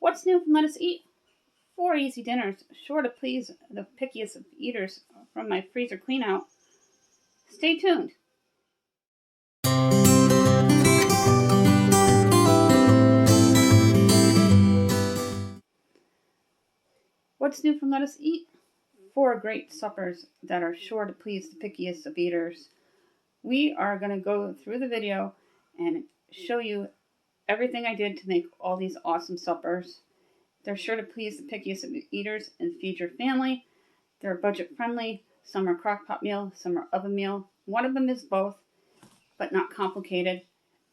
What's new from Let Us Eat? 4 easy dinners, sure to please the pickiest of eaters from my freezer clean out. Stay tuned. What's new from Let Us Eat? 4 great suppers that are sure to please the pickiest of eaters. We are going to go through the video and show you everything I did to make all these awesome suppers. They're sure to please the pickiest of eaters and feed your family. They're budget friendly. Some are crockpot meal, some are oven meal. One of them is both, but not complicated.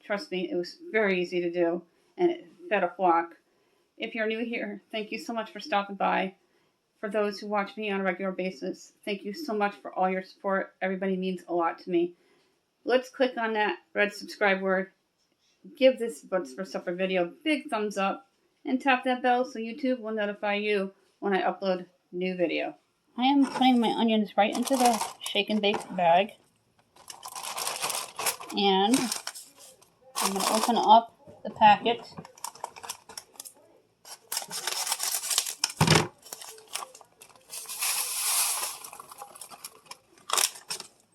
Trust me, it was very easy to do, and it fed a flock. If you're new here, thank you so much for stopping by. For those who watch me on a regular basis, thank you so much for all your support. Everybody means a lot to me. Let's click on that red subscribe word. Give this What's for Supper video a big thumbs up and tap that bell so YouTube will notify you when I upload new video. I am putting my onions right into the shake and bake bag. And I'm going to open up the packet.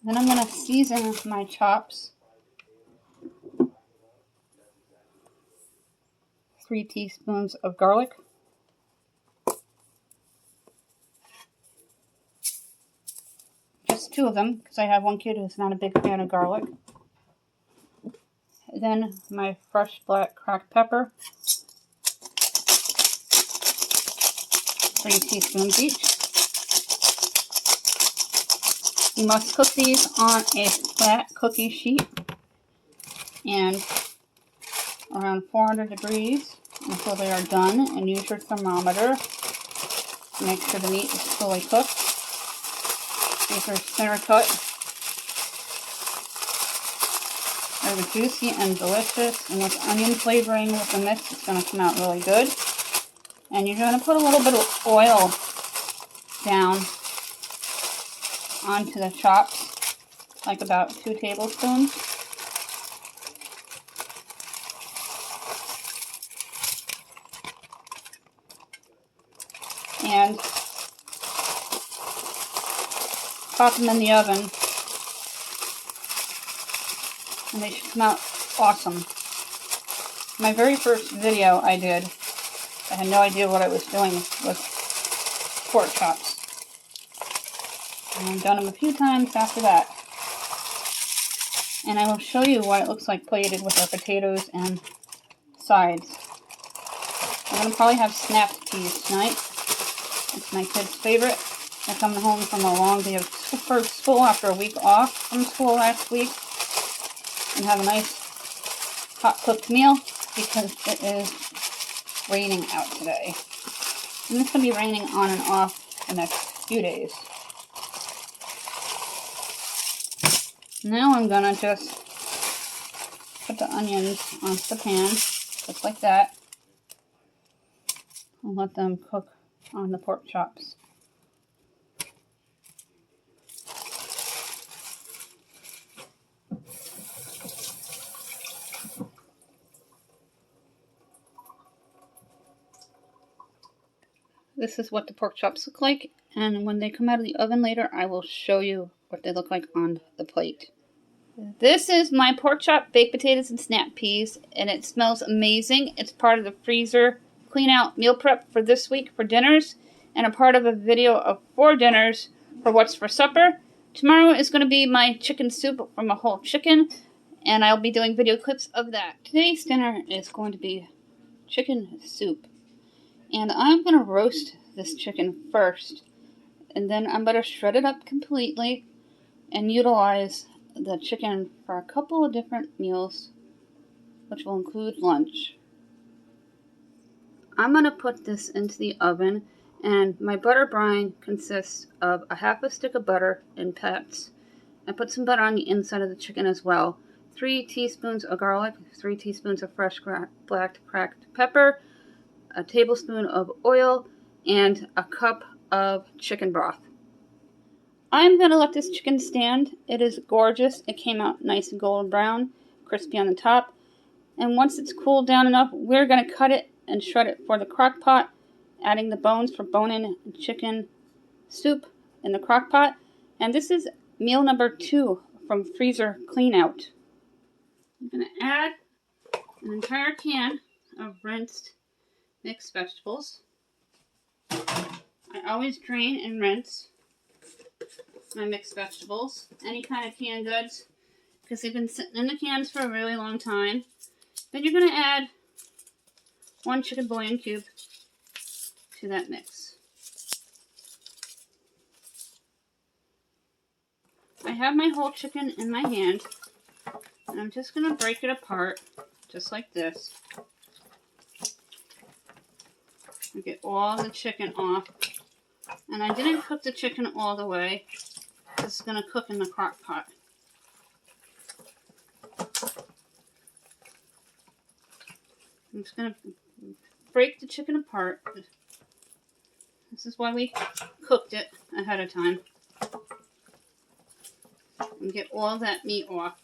Then I'm going to season my chops. 3 teaspoons of garlic. Just 2 of them, because I have one kid who's not a big fan of garlic. Then my fresh black cracked pepper. 3 teaspoons each. You must cook these on a flat cookie sheet and around 400 degrees until they are done, and use your thermometer to make sure the meat is fully cooked. These are center cut. They're juicy and delicious, and with onion flavoring with the mix, it's going to come out really good. And you're going to put a little bit of oil down onto the chops, like about 2 tablespoons. And pop them in the oven, and they should come out awesome. My very first video I did, I had no idea what I was doing with pork chops. And I've done them a few times after that. And I will show you what it looks like plated with our potatoes and sides. I'm going to probably have snapped peas tonight. It's my kid's favorite. They're coming home from a long day of school after a week off from school last week. And have a nice hot cooked meal because it is raining out today. And it's going to be raining on and off the next few days. Now I'm going to just put the onions onto the pan, just like that. And let them cook on the pork chops. This is what the pork chops look like, and when they come out of the oven later, I will show you what they look like on the plate. This is my pork chop, baked potatoes, and snap peas, and it smells amazing. It's part of the freezer clean out meal prep for this week for dinners, and a part of a video of 4 dinners for What's for Supper. Tomorrow is going to be my chicken soup from a whole chicken, and I'll be doing video clips of that. Today's dinner is going to be chicken soup. And I'm going to roast this chicken first, and then I'm going to shred it up completely and utilize the chicken for a couple of different meals, which will include lunch. I'm going to put this into the oven, and my butter brine consists of a half a stick of butter in pats. I put some butter on the inside of the chicken as well. 3 teaspoons of garlic, 3 teaspoons of fresh black cracked pepper, a tablespoon of oil, and a cup of chicken broth. I'm going to let this chicken stand. It is gorgeous. It came out nice and golden brown, crispy on the top. And once it's cooled down enough, we're going to cut it and shred it for the crock pot, adding the bones for bone-in chicken soup in the crock pot. And this is meal number 2 from freezer clean out. I'm going to add an entire can of rinsed mixed vegetables. I always drain and rinse my mixed vegetables, any kind of canned goods, because they've been sitting in the cans for a really long time. Then you're going to add 1 chicken bouillon cube to that mix. I have my whole chicken in my hand, and I'm just going to break it apart, just like this. And get all the chicken off. And I didn't cook the chicken all the way. This is going to cook in the crock pot. I'm just going to break the chicken apart. This is why we cooked it ahead of time. And get all that meat off.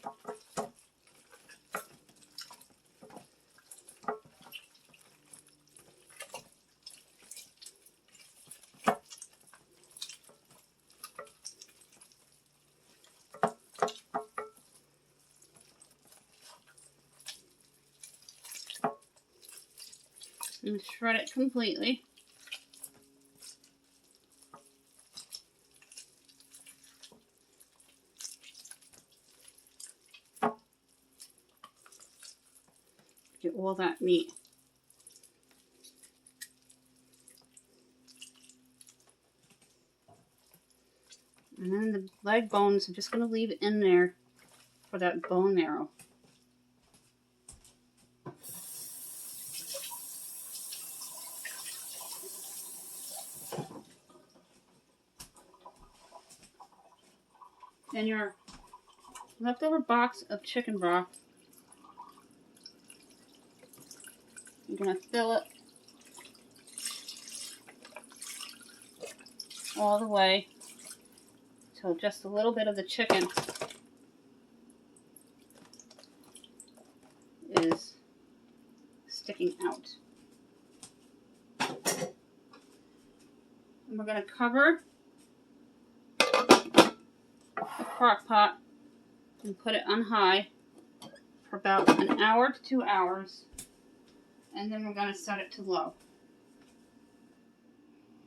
And shred it completely. Get all that meat. And then the leg bones, I'm just going to leave it in there for that bone marrow. And your leftover box of chicken broth, you're going to fill it all the way till just a little bit of the chicken is sticking out. And we're going to cover the crock pot and put it on high for about an hour to 2 hours, and then we're going to set it to low.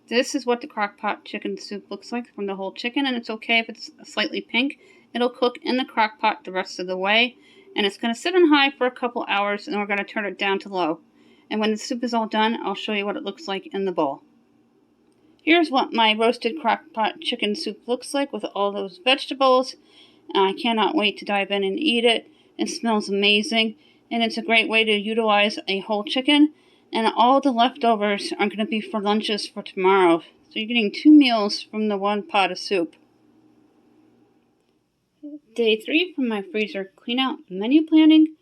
This is what the crock pot chicken soup looks like from the whole chicken, and it's okay if it's slightly pink. It'll cook in the crock pot the rest of the way, and it's going to sit on high for a couple hours, and then we're going to turn it down to low. And when the soup is all done, I'll show you what it looks like in the bowl. Here's what my roasted crock pot chicken soup looks like with all those vegetables. I cannot wait to dive in and eat it. It smells amazing, and it's a great way to utilize a whole chicken. And all the leftovers are going to be for lunches for tomorrow. So you're getting 2 meals from the 1 pot of soup. Day 3 from my freezer clean out menu planning.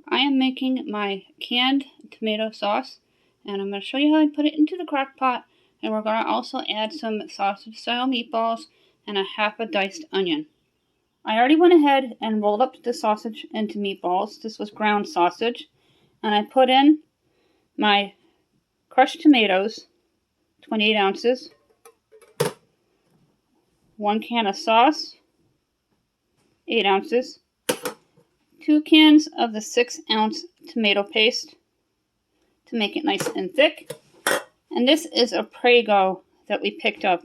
I am making my canned tomato sauce, and I'm going to show you how I put it into the crock pot. And we're going to also add some sausage-style meatballs and a half a diced onion. I already went ahead and rolled up the sausage into meatballs. This was ground sausage. And I put in my crushed tomatoes, 28 ounces, 1 can of sauce, 8 ounces, 2 cans of the 6-ounce tomato paste to make it nice and thick. And this is a Prego that we picked up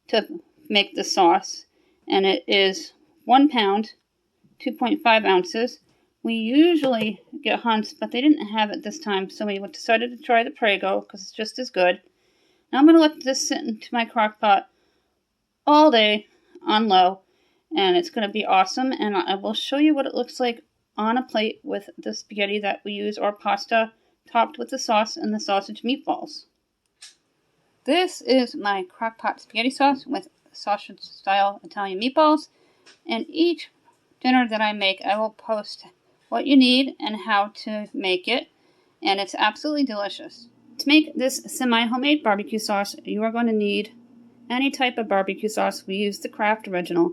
to make the sauce. And it is 1 pound, 2.5 ounces. We usually get Hunt's, but they didn't have it this time. So we decided to try the Prego because it's just as good. Now I'm going to let this sit into my crock pot all day on low. And it's going to be awesome. And I will show you what it looks like on a plate with the spaghetti that we use, or pasta, topped with the sauce and the sausage meatballs. This is my crock pot spaghetti sauce with sausage-style Italian meatballs. And each dinner that I make, I will post what you need and how to make it. And it's absolutely delicious. To make this semi-homemade barbecue sauce, you are going to need any type of barbecue sauce. We use the Kraft Original.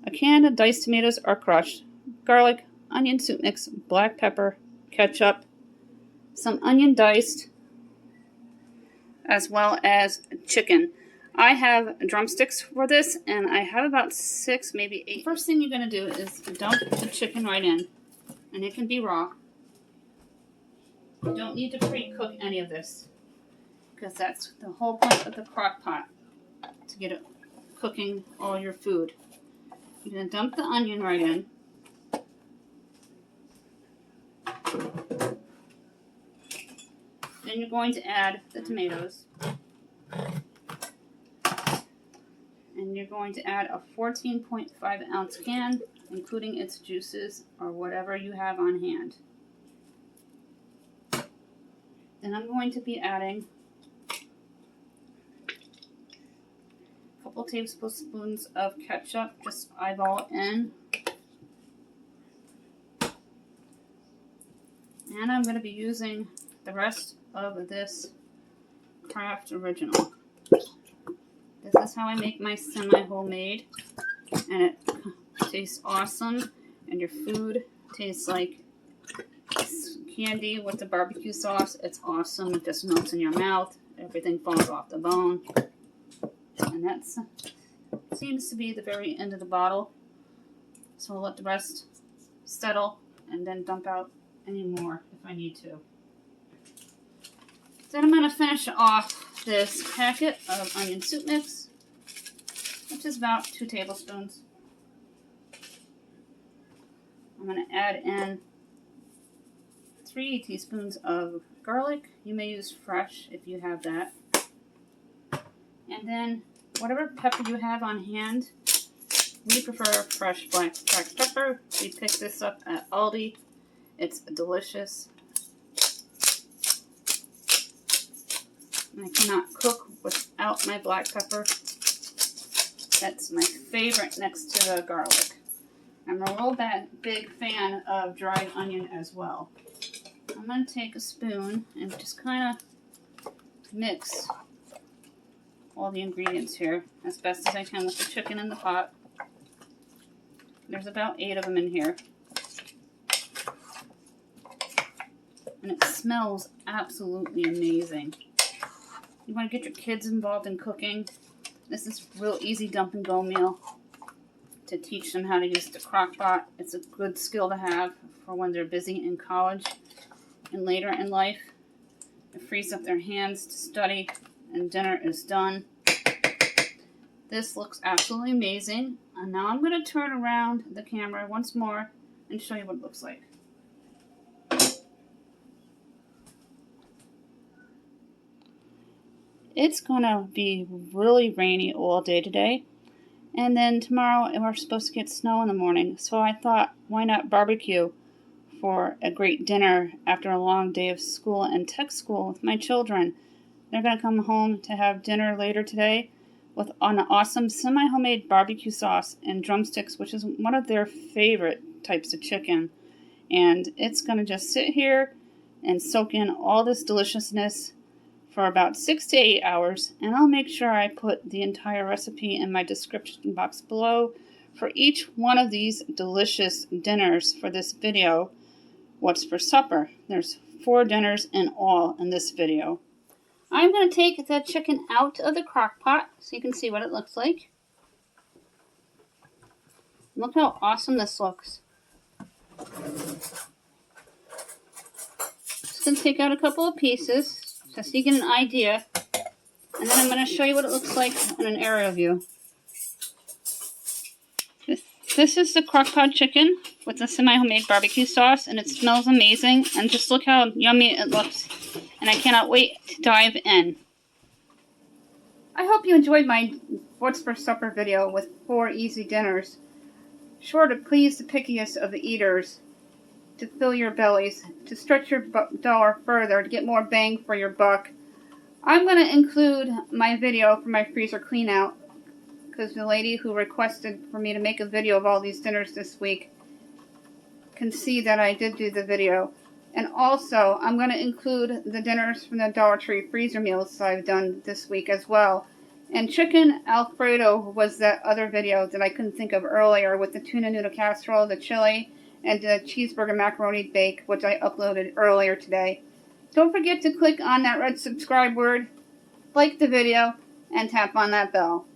A can of diced tomatoes or crushed, garlic, onion soup mix, black pepper, ketchup, some onion diced, as well as chicken. I have drumsticks for this, and I have about 6, maybe 8. First thing you're going to do is dump the chicken right in, and it can be raw. You don't need to pre-cook any of this, because that's the whole point of the crock pot, to get it cooking all your food. You're going to dump the onion right in. Then you're going to add the tomatoes. And you're going to add a 14.5 ounce can, including its juices or whatever you have on hand. Then I'm going to be adding a couple tablespoons of ketchup, just eyeball it in. And I'm going to be using the rest of this Kraft Original. This is how I make my semi-homemade, and it tastes awesome, and your food tastes like candy with the barbecue sauce. It's awesome. It just melts in your mouth. Everything falls off the bone. And that seems to be the very end of the bottle. So we'll let the rest settle and then dump out any more if I need to. Then I'm going to finish off this packet of onion soup mix, which is about 2 tablespoons. I'm going to add in 3 teaspoons of garlic. You may use fresh if you have that. And then whatever pepper you have on hand. We prefer fresh black pepper. We picked this up at Aldi. It's delicious. I cannot cook without my black pepper. That's my favorite next to the garlic. I'm a real big fan of dried onion as well. I'm going to take a spoon and just kind of mix all the ingredients here as best as I can with the chicken in the pot. There's about 8 of them in here. And it smells absolutely amazing. You want to get your kids involved in cooking. This is a real easy dump and go meal to teach them how to use the crock pot. It's a good skill to have for when they're busy in college and later in life. It frees up their hands to study and dinner is done. This looks absolutely amazing. And now I'm going to turn around the camera once more and show you what it looks like. It's going to be really rainy all day today. And then tomorrow we're supposed to get snow in the morning. So I thought, why not barbecue for a great dinner after a long day of school and tech school with my children. They're going to come home to have dinner later today with an awesome semi-homemade barbecue sauce and drumsticks, which is one of their favorite types of chicken. And it's going to just sit here and soak in all this deliciousness for about 6 to 8 hours, and I'll make sure I put the entire recipe in my description box below for each one of these delicious dinners for this video. What's for supper? There's 4 dinners in all in this video. I'm going to take the chicken out of the crock pot so you can see what it looks like. Look how awesome this looks. Just going to take out a couple of pieces just so you get an idea. And then I'm going to show you what it looks like in an aerial view. This is the crockpot chicken with the semi-homemade barbecue sauce, and it smells amazing. And just look how yummy it looks. And I cannot wait to dive in. I hope you enjoyed my What's for Supper video with 4 easy dinners. Sure to please the pickiest of the eaters, to fill your bellies, to stretch your dollar further, to get more bang for your buck. I'm going to include my video for my freezer clean out, because the lady who requested for me to make a video of all these dinners this week can see that I did do the video. And also, I'm going to include the dinners from the Dollar Tree freezer meals I've done this week as well. And chicken Alfredo was that other video that I couldn't think of earlier with the tuna noodle casserole, the chili, and the cheeseburger macaroni bake, which I uploaded earlier today. Don't forget to click on that red subscribe word, like the video, and tap on that bell.